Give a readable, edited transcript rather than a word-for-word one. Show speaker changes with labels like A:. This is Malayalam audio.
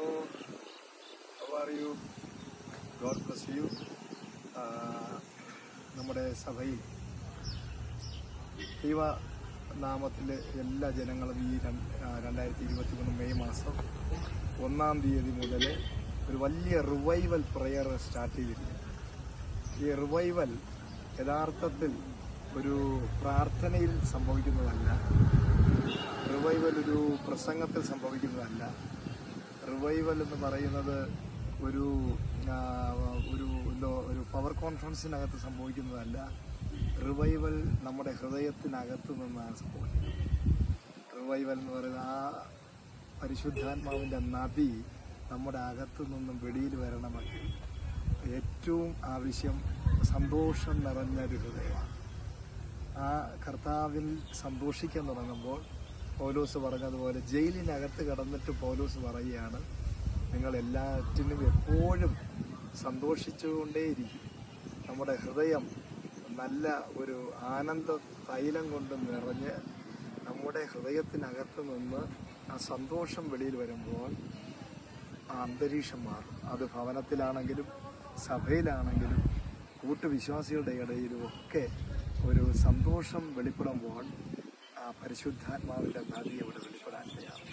A: Hello, how are you? God bless you. നമ്മുടെ സഭയിൽ ദൈവനാമത്തിലെ എല്ലാ ജനങ്ങളും ഈ 2023 മെയ് മാസം 1-ാം തീയതി മുതൽ ഒരു വലിയ റിവൈവൽ പ്രെയർ സ്റ്റാർട്ട് ചെയ്തിരിക്കുന്നു. ഈ റിവൈവൽ യഥാർത്ഥത്തിൽ ഒരു പ്രാർത്ഥനയിൽ സംഭവിക്കുന്നതല്ല, റിവൈവൽ ഒരു പ്രസംഗത്തിൽ സംഭവിക്കുന്നതല്ല. റിവൈവൽ എന്ന് പറയുന്നത് ഒരു പവർ കോൺഫറൻസിനകത്ത് സംഭവിക്കുന്നതല്ല. റിവൈവൽ നമ്മുടെ ഹൃദയത്തിനകത്ത് നിന്നാണ് സംഭവിക്കുന്നത്. റിവൈവൽ എന്ന് പറയുന്നത് ആ പരിശുദ്ധാത്മാവിൻ്റെ നദി നമ്മുടെ അകത്തു നിന്നും വെളിയിൽ വരണമെങ്കിൽ ഏറ്റവും ആവശ്യം സന്തോഷം നിറഞ്ഞൊരു ഹൃദയമാണ്. ആ കർത്താവിൽ സന്തോഷിക്കാൻ തുടങ്ങുമ്പോൾ പൗലോസ് പറഞ്ഞതുപോലെ ജയിലിനകത്ത് കിടന്നിട്ട് പൗലോസ് പറയുകയാണ്, നിങ്ങൾ എല്ലാറ്റിനും എപ്പോഴും സന്തോഷിച്ചുകൊണ്ടേയിരിക്കും. നമ്മുടെ ഹൃദയം നല്ല ഒരു ആനന്ദ തൈലം കൊണ്ട് നിറഞ്ഞ് നമ്മുടെ ഹൃദയത്തിനകത്ത് നിന്ന് ആ സന്തോഷം വെളിയിൽ വരുമ്പോൾ ആ അന്തരീക്ഷം മാറും. അത് ഭവനത്തിലാണെങ്കിലും സഭയിലാണെങ്കിലും കൂട്ടുവിശ്വാസികളുടെ ഇടയിലും ഒക്കെ ഒരു സന്തോഷം വെളിപ്പെടുമ്പോൾ ആ പരിശുദ്ധാത്മാവിൻ്റെ നദി അവിടെ വെളിപ്പെടാൻ തയ്യാറാണ്.